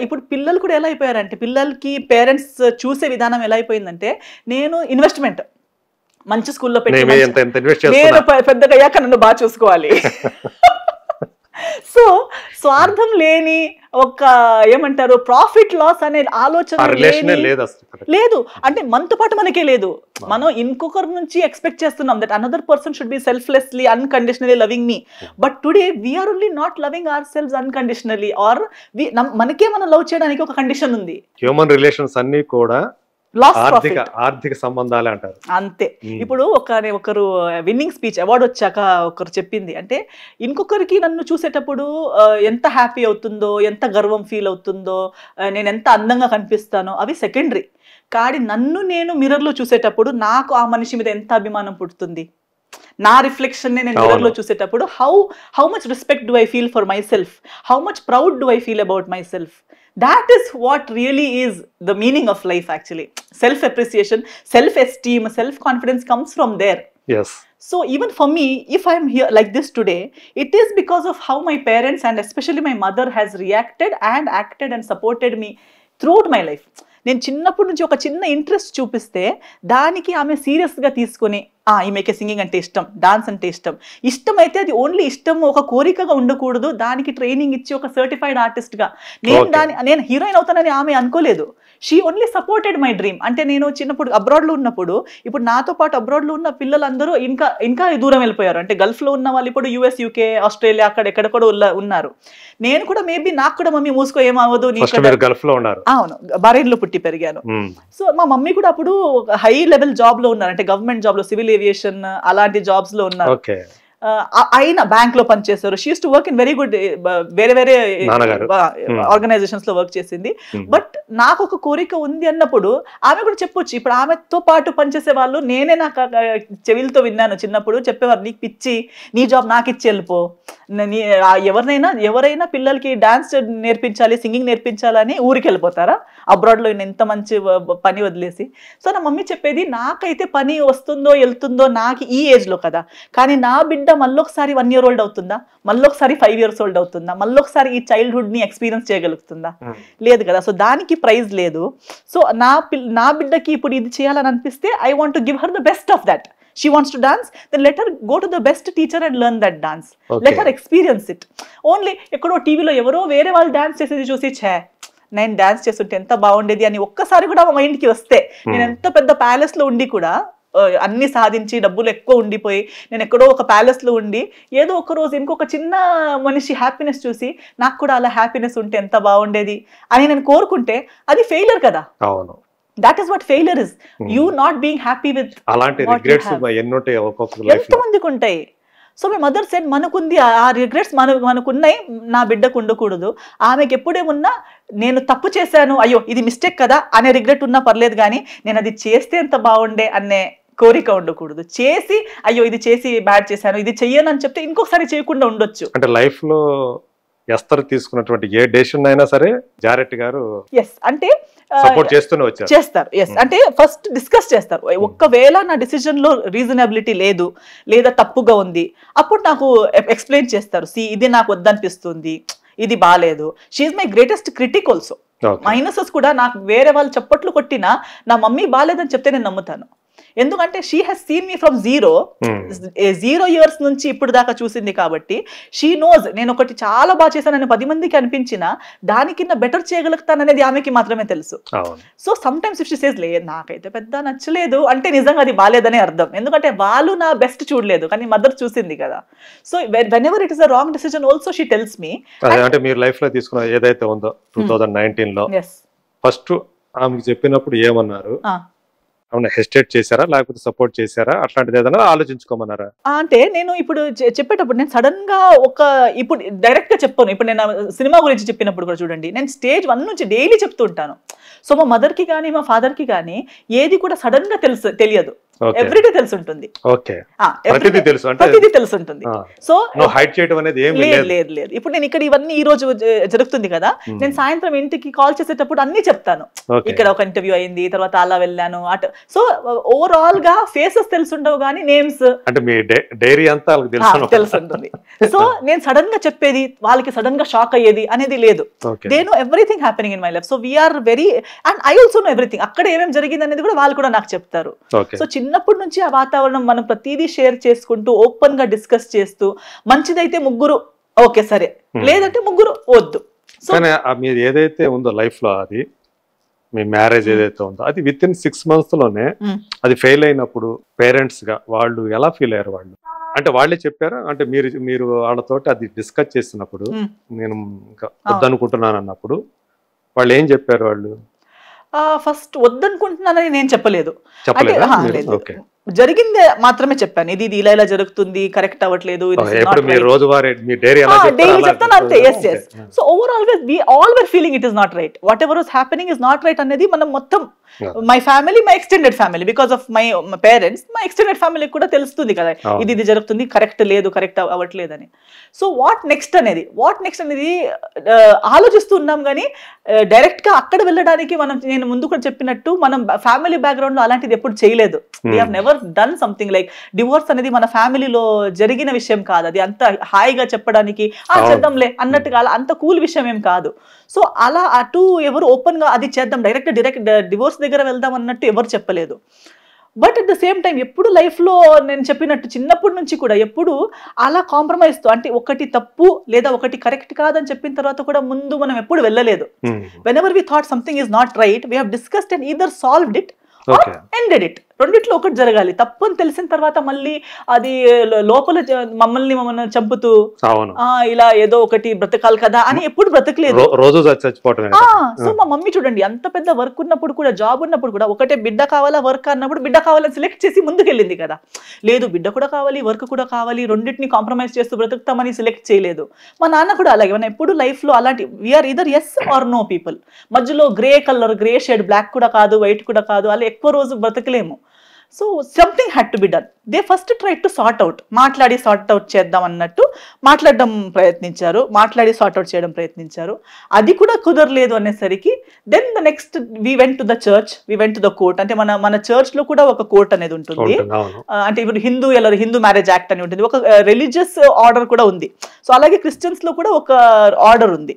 ఇప్పుడు పిల్లలు కూడా ఎలా అయిపోయారంటే పిల్లలకి పేరెంట్స్ చూసే విధానం ఎలా అయిపోయిందంటే నేను ఇన్వెస్ట్మెంట్ మంచి స్కూల్లో పెట్టి నేను పెద్దగా అయ్యాక నన్ను బాగా చూసుకోవాలి. సో స్వార్థం లేని ఒక ఏమంటారు ప్రాఫిట్ లాస్ అనే ఆలోచన లేదు. అంటే మనతో పాటు మనకే లేదు. మనం ఇంకొకరి నుంచి ఎక్స్పెక్ట్ చేస్తున్నాం that another person should be selflessly unconditionally loving me. But today we are only not loving ourselves unconditionally or మనకే మనం లవ్ చేయడానికి ఒక కండిషన్ ఉంది. హ్యూమన్ రిలేషన్స్ అన్ని కూడా ఆర్థిక సంబంధాలే అంటారు అంతే. ఇప్పుడు ఒకరు విన్నింగ్ స్పీచ్ అవార్డు వచ్చాక ఒకరు చెప్పింది అంటే ఇంకొకరికి నన్ను చూసేటప్పుడు ఎంత హ్యాపీ అవుతుందో, ఎంత గర్వం ఫీల్ అవుతుందో, నేను ఎంత అందంగా కనిపిస్తానో అవి సెకండరీ. కానీ నన్ను నేను మిర్రర్లో చూసేటప్పుడు నాకు ఆ మనిషి మీద ఎంత అభిమానం పుడుతుంది, నా రిఫ్లెక్షన్ నేను మిర్రర్లో చూసేటప్పుడు how much respect do I feel for my self, how much proud do I feel about my self. That is what really is the meaning of life actually. Self appreciation, self esteem, self confidence comes from there. Yes. So even for me, if I am here like this today, it is because of how my parents and especially my mother has reacted and acted and supported me throughout my life. నేను చిన్నప్పటి నుంచి ఒక చిన్న interest చూపిస్తే దానికి ఆమె సీరియస్గా తీసుకొని ఈమెకి సింగింగ్ అంటే ఇష్టం, డాన్స్ అంటే ఇష్టం అయితే అది ఓన్లీ ఇష్టం, ఒక కోరికగా ఉండకూడదు. దానికి ట్రైనింగ్ ఇచ్చి ఒక సర్టిఫైడ్ ఆర్టిస్ట్గా నేను హీరోయిన్ అవుతానని ఆమె అనుకోలేదు. She only supported my dream. అంటే నేను చిన్నప్పుడు అబ్రాడ్లో ఉన్నప్పుడు ఇప్పుడు నాతో పాటు అబ్రాడ్లో ఉన్న పిల్లలందరూ ఇంకా దూరం వెళ్ళిపోయారు. అంటే గల్ఫ్లో ఉన్న వాళ్ళు ఇప్పుడు యూఎస్, యూకే, ఆస్ట్రేలియా అక్కడ ఎక్కడ కూడా ఉన్నారు. నేను కూడా మేబీ నాకు కూడా మమ్మీ మూసుకో ఏమవ్వదు, అవును బహ్రెయిన్లో పుట్టి పెరిగాను. సో మా మమ్మీ కూడా అప్పుడు హై లెవెల్ జాబ్ లో ఉన్నారు, అంటే గవర్నమెంట్ జాబ్ లో, సివిల్ ఏవియేషన్ అలాంటి జాబ్స్ లో ఉన్నారు. అయినా బ్యాంక్ లో పనిచేశారు. She use to work in very good వేరే ఆర్గనైజేషన్స్ లో వర్క్ చేసింది. బట్ నాకు ఒక కోరిక ఉంది అన్నప్పుడు ఆమె కూడా చెప్పొచ్చు. ఇప్పుడు ఆమెతో పాటు పనిచేసే వాళ్ళు నేనే నాకు చెవిలతో విన్నాను చిన్నప్పుడు చెప్పేవారు, నీకు పిచ్చి, నీ జాబ్ నాకు ఇచ్చి వెళ్ళిపో. ఎవరైనా పిల్లలకి డాన్స్ నేర్పించాలి, సింగింగ్ నేర్పించాలని ఊరికి వెళ్ళిపోతారా అబ్రాడ్లో ఎంత మంచి పని వదిలేసి? సో నా మమ్మీ చెప్పేది, నాకైతే పని వస్తుందో వెళ్తుందో నాకు ఈ ఏజ్ లో కదా, కానీ నా బిడ్డ మళ్ళొకసారి 1 year old అవుతుందా, మళ్ళొకసారి 5 years old అవుతుందా, మళ్ళొకసారి ఈ చైల్డ్హుడ్ ని ఎక్స్పీరియన్స్ చేయగలుగుతుందా? లేదు కదా. సో దానికి ప్రైజ్ లేదు. సో నా బిడ్డకి ఇప్పుడు ఇది చేయాలని అనిపిస్తే I want to give her the best of that. She wants to dance, then let her go to the best teacher and learn that dance. Let her experience it. Only ekkado TV lo evaro vere vallu dance chesedi chusi నేను dance చేస్తుంటే ఎంత బాగుండేది అని ఒక్కసారి కూడా మా మైండ్కి వస్తే, నేను ఎంత పెద్ద ప్యాలెస్ లో ఉండి కూడా అన్ని సాధించి డబ్బులు ఎక్కువ ఉండిపోయి నేను ఎక్కడో ఒక ప్యాలెస్ లో ఉండి ఏదో ఒక రోజు ఇంకొక చిన్న మనిషి హ్యాపీనెస్ చూసి నాకు కూడా అలా హ్యాపీనెస్ ఉంటే ఎంత బాగుండేది అని నేను కోరుకుంటే అది ఫెయిలర్ కదా. అవును, that is what failure is. You not being happy with అలాంటి రిగ్రెట్స్ ఎన్నోటే ఒక్కొక్క లైఫ్ ఎంత మందికి ఉంటాయి. సో మై మదర్ సెడ్, మనకుంది ఆ రిగ్రెట్స్ మనకున్నాయి, నా బిడ్డకు ఉండకూడదు. ఆమెకి ఎప్పుడేమున్నా నేను తప్పు చేశాను, అయ్యో ఇది మిస్టేక్ కదా అనే రిగ్రెట్ ఉన్నా పర్లేదు, కానీ నేను అది చేస్తే ఎంత బాగుండే అనే కోరిక ఉండకూడదు. చేసి అయ్యో ఇది చేసి బ్యాడ్ చేశాను, ఇది చెయ్యను అని చెప్తే ఇంకొకసారి చేయకుండా ఉండొచ్చు. అంటే లైఫ్ లో ఎస్తర్ తీసుకున్నటువంటి ఏ డెసిషన్ అయినా సరే జారెట్ గారు అంటే సపోర్ట్ చేస్తూనే వచ్చారు, చేస్తారు. అంటే ఫస్ట్ డిస్కస్ చేస్తారు. ఒక్కవేళ నా డిసిజన్ లో రీజనబిలిటీ లేదు లేదా తప్పుగా ఉంది, అప్పుడు నాకు ఎక్స్ప్లెయిన్ చేస్తారు. ఇది నాకు వద్దనిపిస్తుంది, ఇది బాగాలేదు. She's my greatest critic also. Minuses కూడా నాకు వేరే వాళ్ళు చప్పట్లు కొట్టినా నా మమ్మీ బాగాలేదని చెప్తే నేను నమ్ముతాను. ఎందుకంటే she has seen me from 0 years నుంచి ఇప్పుడు దాకా చూసింది కాబట్టి షీ నోస్ నేను ఒకటి చాలా బాగా చేశానని 10 మందికి అనిపించినా దాని కింద బెటర్ చేయగలుగుతాననేది ఆమెకి మాత్రమే తెలుసు. So some times if she says లేదు నాకైతే పెద్ద నచ్చలేదు అంటే నిజంగా అది బాగాలేదనే అర్థం. ఎందుకంటే వాళ్ళు నా బెస్ట్ చూడలేదు కానీ మదర్ చూసింది కదా. So when ever it is a wrong decision also she tells me. అంటే మీరు లైఫ్ లో తీసుకున్న ఏదైతే ఉందో 2019 లో ఫస్ట్ ఆమెకు చెప్పినప్పుడు ఏమన్నారు? హెసిటేట్ చేశారా లేకపోతే సపోర్ట్ చేశారా? అట్లాంటిది ఏదైనా ఆలోచించుకోమన్నారా? అంటే నేను ఇప్పుడు చెప్పేటప్పుడు నేను సడన్ గా ఇప్పుడు డైరెక్ట్ గా చెప్పాను. ఇప్పుడు నేను సినిమా గురించి చెప్పినప్పుడు కూడా చూడండి, నేను స్టేజ్ 1 నుంచి డైలీ చెప్తూ ఉంటాను. సో మా మదర్ కి కానీ మా ఫాదర్ కి కానీ ఏది కూడా సడన్ గా తెలియదు. ఎవ్రీడే తెలిసి ఉంటుంది, ప్రతిదీ తెలిసి ఉంటుంది. సో లేదు లేదు ఇప్పుడు నేను ఇక్కడ ఇవన్నీ ఈ రోజు జరుగుతుంది కదా, నేను సాయంత్రం ఇంటికి కాల్ చేసేటప్పుడు అన్ని చెప్తాను, ఇక్కడ ఒక ఇంటర్వ్యూ అయింది, తర్వాత అలా వెళ్ళాను అటు. సో ఓవరాల్ గా ఫేసెస్ తెలుసుండవు కానీ నేమ్స్ అంటే మీ డైరీ అంతా తెలిసి ఉంటుంది. సో నేను సడన్ గా చెప్పేది వాళ్ళకి సడన్ గా షాక్ అయ్యేది అనేది లేదు. They know everything happening in my life. So we are very and I also know everything. అక్కడ ఏమేమి జరిగింది అనేది కూడా వాళ్ళు కూడా నాకు చెప్తారు. సో చిన్నప్పటి నుంచి ఆ వాతావరణం మనం ప్రతిదీ షేర్ చేసుకుంటూ ఓపెన్ గా డిస్కస్ చేస్తూ, మంచిదైతే ముగ్గురు ఓకే సరే, లేదంటే ముగ్గురు వద్దు. కానీ మీరు ఏదైతే ఉందో లైఫ్ లో, అది మీ మ్యారేజ్ ఏదైతే ఉందో అది విత్ ఇన్ 6 months లోనే అది ఫెయిల్ అయినప్పుడు పేరెంట్స్ గా వాళ్ళు ఎలా ఫీల్ అయ్యారు? వాళ్ళు అంటే వాళ్ళే చెప్పారా? అంటే మీరు వాళ్ళతోటి అది డిస్కస్ చేసినప్పుడు, నేను ఇంకా వద్దనుకుంటున్నాను అన్నప్పుడు వాళ్ళు ఏం చెప్పారు? వాళ్ళు ఫస్ట్ వద్దనుకుంటున్నానని నేను చెప్పలేదు, జరిగింది మాత్రమే చెప్పాను. ఇది ఇలా ఇలా జరుగుతుంది, కరెక్ట్ అవ్వట్లేదు, చెప్తాను అంతే. సో ఓవరాల్ గా we all were feeling it is not right, whatever was happening is not right అనేది మనం మొత్తం, my family, my extended family, because of my parents, my extended ఫ్యామిలీకి కూడా తెలుస్తుంది కదా ఇది జరుగుతుంది, కరెక్ట్ లేదు, కరెక్ట్ అవ్వట్లేదని. సో వాట్ నెక్స్ట్ అనేది ఆలోచిస్తున్నాం కానీ డైరెక్ట్ గా అక్కడ వెళ్ళడానికి నేను ముందు కూడా చెప్పినట్టు మనం ఫ్యామిలీ బ్యాక్గ్రౌండ్ లో అలాంటిది ఎప్పుడు చేయలేదు. We have never done something like divorce అనేది మన ఫ్యామిలీలో జరిగిన విషయం కాదు. అది అంత హాయిగా చెప్పడానికి చేద్దాంలే అన్నట్టుగా అంత కూల్ విషయం ఏం కాదు. సో అలా అటు ఎవరు ఓపెన్ గా అది చేద్దాం, డైరెక్ట్ డివోర్స్ దగ్గర వెళ్దాం అన్నట్టు ఎవరు చెప్పలేదు. But at the same time ఎప్పుడు లైఫ్లో నేను చెప్పినట్టు చిన్నప్పటి నుంచి కూడా ఎప్పుడు అలా కాంప్రమైజ్తో, అంటే ఒకటి తప్పు లేదా ఒకటి కరెక్ట్ కాదని చెప్పిన తర్వాత కూడా ముందు మనం ఎప్పుడు వెళ్ళలేదు. Whenever we thought something is not right, we have discussed and either solved it or ended it. రెండిట్లో ఒకటి జరగాలి. తప్పు అని తెలిసిన తర్వాత మళ్ళీ అది లోపల మమ్మల్ని చంపుతూ ఇలా ఏదో ఒకటి బ్రతకాలి కదా అని ఎప్పుడు బ్రతకలేదు. సో మా మమ్మీ చూడండి, అంత పెద్ద వర్క్ ఉన్నప్పుడు కూడా, జాబ్ ఉన్నప్పుడు కూడా, ఒకటే బిడ్డ కావాలా వర్క్ అన్నప్పుడు బిడ్డ కావాలని సెలెక్ట్ చేసి ముందుకెళ్ళింది కదా. లేదు బిడ్డ కూడా కావాలి, వర్క్ కూడా కావాలి, రెండింటిని కాంప్రమైజ్ చేస్తూ బ్రతుకుతామని సెలెక్ట్ చేయలేదు. మా నాన్న కూడా అలాగే, మన ఎప్పుడు లైఫ్ లో అలాంటి we are either yes or no people. మధ్యలో grey colour, grey shade, black కూడా కాదు, వైట్ కూడా కాదు, అలా ఎక్కువ రోజు బ్రతకలేము. So something had to be done. They first try to sort out, మాట్లాడి సార్ట్ అవుట్ చేద్దాం అన్నట్టు మాట్లాడడం ప్రయత్నించారు, మాట్లాడి సార్ట్ అవుట్ చేయడం ప్రయత్నించారు. అది కూడా కుదరలేదు అనేసరికి then the next we went to the church, we went to the court. అంటే మన చర్చ్ లో కూడా ఒక కోర్ట్ అనేది ఉంటుంది. అంటే ఇప్పుడు హిందూ మ్యారేజ్ యాక్ట్ అని ఉంటుంది, ఒక రిలీజియస్ ఆర్డర్ కూడా ఉంది. సో అలాగే క్రిస్టియన్స్ లో కూడా ఒక ఆర్డర్ ఉంది.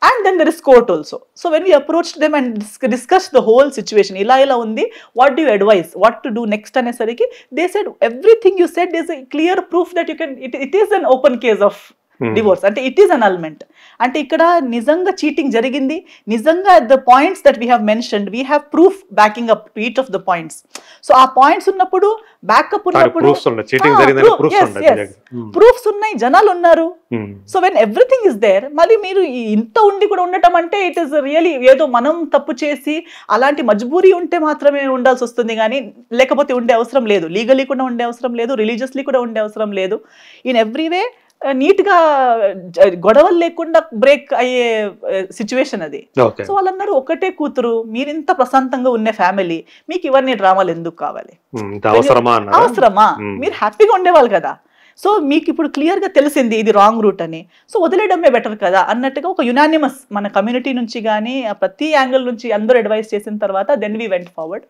And then there is court also. So when we approached them and discussed the whole situation, ila undi, what do you advise, what to do next anesariki, they said everything you said is a clear proof that you can, it is an open case of divorce, అంటే it is annulment. అంటే ఇక్కడ నిజంగా cheating జరిగింది, నిజంగా the points that we have mentioned, we have proof backing up to each of the points. So ఆ points ఉన్నప్పుడు, backup ఉన్నప్పుడు proofs ఉన్నాయి, జనాలు ఉన్నారు. So when everything is there, మళ్ళీ మీరు ఇంత ఉండి కూడా ఉండటం అంటే ఇట్ ఈస్ రియలీ ఏదో మనం తప్పు చేసి అలాంటి మజ్బూరీ ఉంటే మాత్రమే ఉండాల్సి వస్తుంది కానీ లేకపోతే ఉండే అవసరం లేదు. లీగలీ కూడా ఉండే అవసరం లేదు, రిలీజియస్లీ కూడా ఉండే అవసరం లేదు. ఇన్ ఎవ్రీ వే నీట్ గా గొడవలు లేకుండా బ్రేక్ అయ్యే సిచ్యువేషన్ అది. సో వాళ్ళందరూ ఒకటే కూతురు, మీరింత ప్రశాంతంగా ఉన్న ఫ్యామిలీ, మీకు ఇవన్నీ డ్రామాలు ఎందుకు కావాలి, అవసరమా, మీరు హ్యాపీగా ఉండేవాళ్ళు కదా. సో మీకు ఇప్పుడు క్లియర్ గా తెలిసింది ఇది రాంగ్ రూట్ అని, సో వదిలేయడమే బెటర్ కదా అన్నట్టుగా ఒక యునానిమస్ మన కమ్యూనిటీ నుంచి కానీ ప్రతి యాంగిల్ నుంచి అందరూ అడ్వైస్ చేసిన తర్వాత then we went forward.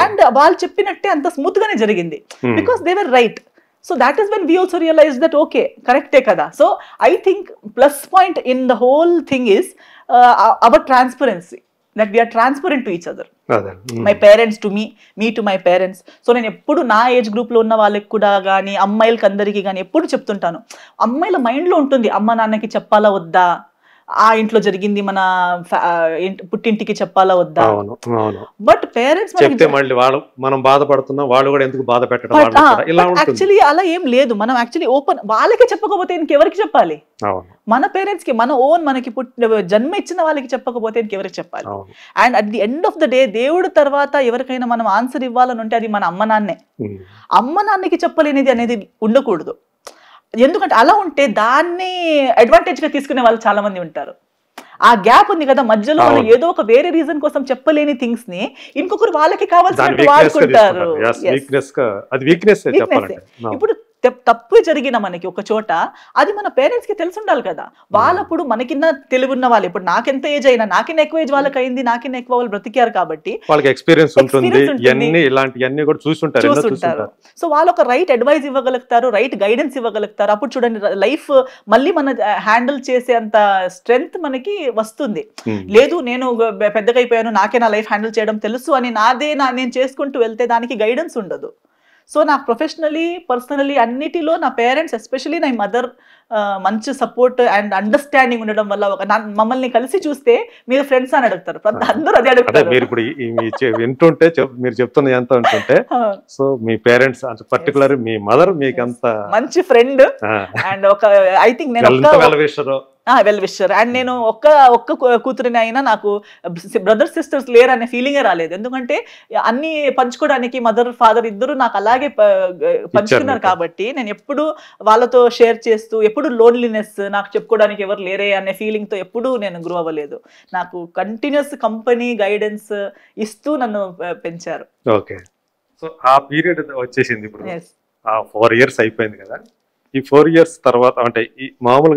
And వాళ్ళు చెప్పినట్టే అంత స్మూత్ గానే జరిగింది, because they were right. So that is when we also realized that okay, correct kada. So I think plus point in the whole thing is our transparency, that we are transparent to each other. My parents to me, me to my parents. So నేను ఎప్పుడు నా age group లో ఉన్న వాళ్ళకి కూడా కానీ అమ్మాయిలకి అందరికీ కానీ ఎప్పుడు చెప్తుంటాను, అమ్మాయిల మైండ్ లో ఉంటుంది అమ్మ నాన్నకి చెప్పాలా వద్దా, ఆ ఇంట్లో జరిగింది మన పుట్టింటికి చెప్పాలా వద్దా. బట్ పేరెంట్స్ మనం బాధపడుతున్నాం, వాళ్ళు కూడా ఎందుకు బాధ పెట్టడం. యాక్చువల్లీ అలా ఏం లేదు, మనం యాక్చువల్లీ ఓపెన్, వాళ్ళకి చెప్పకపోతే ఇంకెవరికి చెప్పాలి, మన పేరెంట్స్ కి, మన ఓన్ మనకి జన్మ ఇచ్చిన వాళ్ళకి చెప్పకపోతే ఇంకెవరికి చెప్పాలి. And at the end of the day దేవుడు తర్వాత ఎవరికైనా మనం ఆన్సర్ ఇవ్వాలని ఉంటే అది మన అమ్మ నాన్నే. అమ్మ నాన్నకి చెప్పలేనిది అనేది ఉండకూడదు, ఎందుకంటే అలా ఉంటే దాన్ని అడ్వాంటేజ్ గా తీసుకునే వాళ్ళు చాలా మంది ఉంటారు. ఆ గ్యాప్ ఉంది కదా మధ్యలో, మనం అవును. ఏదో ఒక వేరే రీజన్ కోసం చెప్పలేని థింగ్స్ ని ఇంకొకరు వాళ్ళకి దాని కావాల్సినట్టు వీక్నెస్ గా వాడుకుంటారు. తీసుకుంటారు. Yes, Yes. వీక్నెస్ గా అది వీక్నెస్ వీక్నెస్. చెప్పాలంటే. అవును. ఇప్పుడు తప్పు జరిగిన మనకి ఒక చోట అది మన పేరెంట్స్ కి తెలిసి ఉండాలి కదా. వాళ్ళప్పుడు మనకిన్న తెలివి ఉన్న వాళ్ళు, ఇప్పుడు నాకెంత ఏజ్ అయినా, నాకిన్న ఎక్కువ ఏజ్ వాళ్ళకి అయింది, నాకిన్న ఎక్కువ వాళ్ళు బ్రతికారు కాబట్టి వాళ్ళకి ఎక్స్పీరియన్స్ ఉంటుంది, Experience ఉంటుంది. ఇవన్నీ ఇలాంటివన్నీ కూడా చూసుంటారు, ఎన్నో చూస్తుంటారు. చూసుంటారు. సో వాళ్ళు ఒక రైట్ అడ్వైస్ ఇవ్వగలుగుతారు, రైట్ గైడెన్స్ ఇవ్వగలుగుతారు. అప్పుడు చూడండి లైఫ్ మళ్ళీ మన హ్యాండిల్ చేసే అంత స్ట్రెంగ్త్ మనకి వస్తుంది. లేదు నేను పెద్దగా అయిపోయాను, నాకే నా లైఫ్ హ్యాండిల్ చేయడం తెలుసు అని నేను చేసుకుంటూ వెళ్తే దానికి గైడెన్స్ ఉండదు. సో నాకు ప్రొఫెషనలీ, పర్సనలీ అన్నిటిలో నా పేరెంట్స్, ఎస్పెషలీ నా మదర్ మంచి సపోర్ట్ అండ్ అండర్స్టాండింగ్ ఉండడం వల్ల మమ్మల్ని కలిసి చూస్తే మీరు ఫ్రెండ్స్ అని అడుగుతారు, అందరూ అదే అదే అడుగుతారు. మీరు ఇప్పుడు వింటుంటే మీరు చెప్తున్న ఎంత ఉంటుంటే, సో మీ పేరెంట్స్ పర్టికులర్ మీ మదర్ మీకు అంత మంచి ఫ్రెండ్ అండ్ ఒక ఐ థింక్ నేను వెల్ విషర్. అండ్ నేను ఒక్క కూతురిని అయినా నాకు బ్రదర్ సిస్టర్స్ లేరు అనే ఫీలింగే రాలేదు. ఎందుకంటే అన్ని పంచుకోవడానికి మదర్ ఫాదర్ ఇద్దరు నాకు అలాగే పంచుకున్నారు కాబట్టి నేను ఎప్పుడు వాళ్ళతో షేర్ చేస్తూ, ఎప్పుడు లోన్లీనెస్ నాకు చెప్పుకోవడానికి ఎవరు లేరే అనే ఫీలింగ్ తో ఎప్పుడు నేను గ్రో అవ్వలేదు. నాకు కంటిన్యూస్ కంపెనీ గైడెన్స్ ఇస్తూ నన్ను పెంచారు. ఓకే. సో ఆ పీరియడ్ వచ్చేసింది ఇప్పుడు. ఆ 4 years అయిపోయింది కదా. ఈ 4 years తర్వాత అంటే ఈ మామూలుగా